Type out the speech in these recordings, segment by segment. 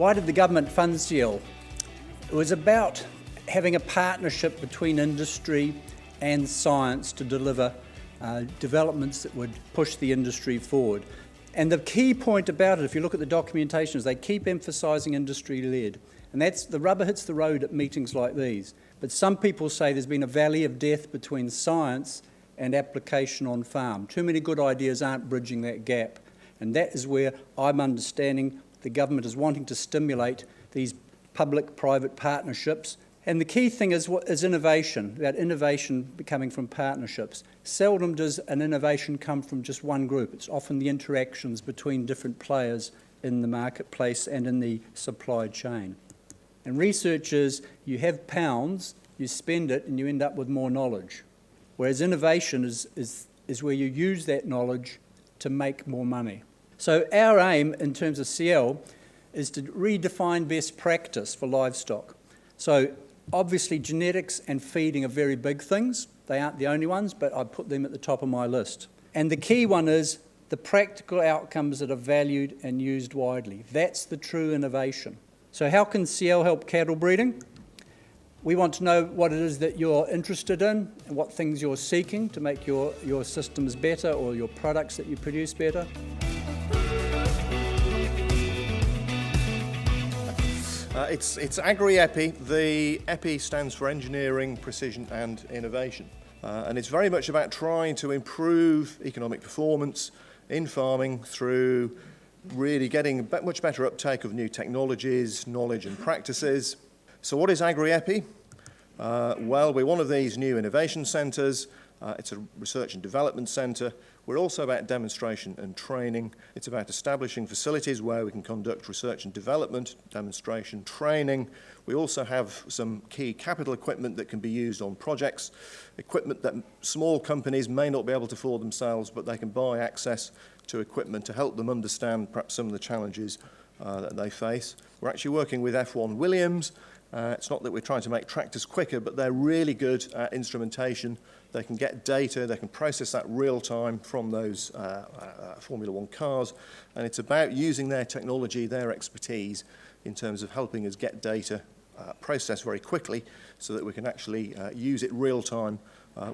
Why did the government fund CIEL? It was about having a partnership between industry and science to deliver developments that would push the industry forward. And the key point about it, if you look at the documentation, is they keep emphasising industry-led. And that's the rubber hits the road at meetings like these. But some people say there's been a valley of death between science and application on farm. Too many good ideas aren't bridging that gap. And that is where I'm understanding the government is wanting to stimulate these public-private partnerships. And the key thing is innovation, about innovation coming from partnerships. Seldom does an innovation come from just one group. It's often the interactions between different players in the marketplace and in the supply chain. And research is, you have pounds, you spend it, and you end up with more knowledge. Whereas innovation is where you use that knowledge to make more money. So our aim in terms of CIEL is to redefine best practice for livestock. So obviously genetics and feeding are very big things. They aren't the only ones, but I put them at the top of my list. And the key one is the practical outcomes that are valued and used widely. That's the true innovation. So how can CIEL help cattle breeding? We want to know what it is that you're interested in and what things you're seeking to make your systems better or your products that you produce better. It's Agri-EPI. The EPI stands for Engineering, Precision and Innovation. And it's very much about trying to improve economic performance in farming through really getting a much better uptake of new technologies, knowledge and practices. So what is Agri-EPI? Well, we're one of these new innovation centres. It's a research and development centre. We're also about demonstration and training. It's about establishing facilities where we can conduct research and development, demonstration, training. We also have some key capital equipment that can be used on projects, equipment that small companies may not be able to afford themselves, but they can buy access to equipment to help them understand perhaps some of the challenges that they face. We're actually working with F1 Williams. It's not that we're trying to make tractors quicker, but they're really good at instrumentation. They can get data, they can process that real time from those Formula One cars, and it's about using their technology, their expertise, in terms of helping us get data processed very quickly so that we can actually use it real time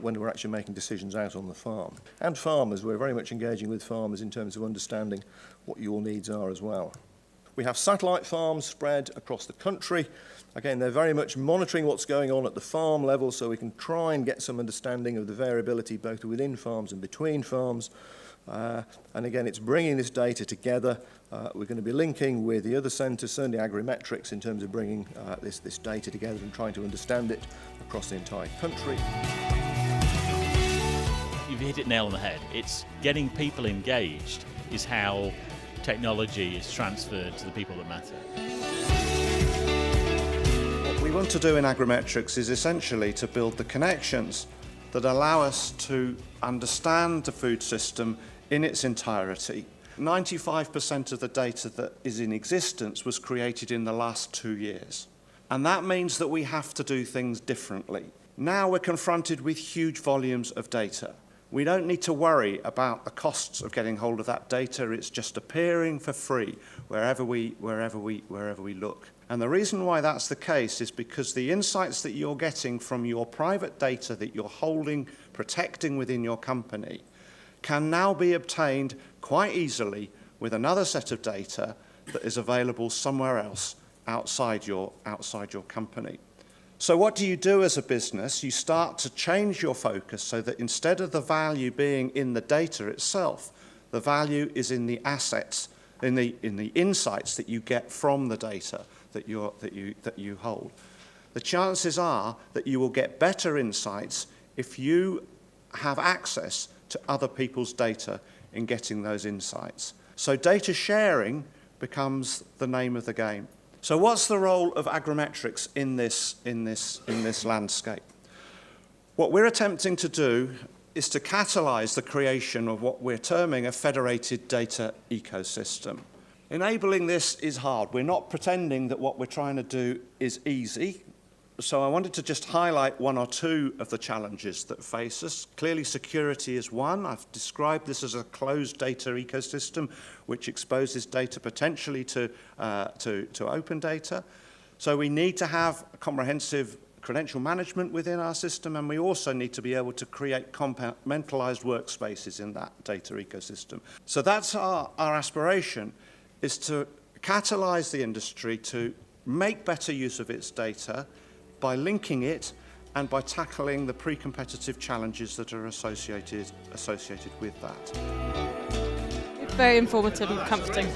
when we're actually making decisions out on the farm. And farmers, we're very much engaging with farmers in terms of understanding what your needs are as well. We have satellite farms spread across the country. Again, they're very much monitoring what's going on at the farm level so we can try and get some understanding of the variability both within farms and between farms. And again, it's bringing this data together. We're going to be linking with the other centres, certainly Agrimetrics, in terms of bringing this data together and trying to understand it across the entire country. You've hit it nail on the head. It's getting people engaged is how technology is transferred to the people that matter. What we want to do in Agrimetrics is essentially to build the connections that allow us to understand the food system in its entirety. 95% of the data that is in existence was created in the last 2 years. And that means that we have to do things differently. Now we're confronted with huge volumes of data. We don't need to worry about the costs of getting hold of that data. It's just appearing for free wherever we look. And the reason why that's the case is because the insights that you're getting from your private data that you're holding, protecting within your company, can now be obtained quite easily with another set of data that is available somewhere else outside your company. So what do you do as a business? You start to change your focus so that instead of the value being in the data itself, the value is in the assets, in the insights that you get from the data that you hold. The chances are that you will get better insights if you have access to other people's data in getting those insights. So data sharing becomes the name of the game. So what's the role of Agrimetrics in this landscape? What we're attempting to do is to catalyse the creation of what we're terming a federated data ecosystem. Enabling this is hard. We're not pretending that what we're trying to do is easy. So I wanted to just highlight one or two of the challenges that face us. Clearly, security is one. I've described this as a closed data ecosystem which exposes data potentially to open data. So we need to have comprehensive credential management within our system, and we also need to be able to create compartmentalized workspaces in that data ecosystem. So that's our aspiration, is to catalyze the industry to make better use of its data by linking it and by tackling the pre-competitive challenges that are associated with that. Very informative and comforting.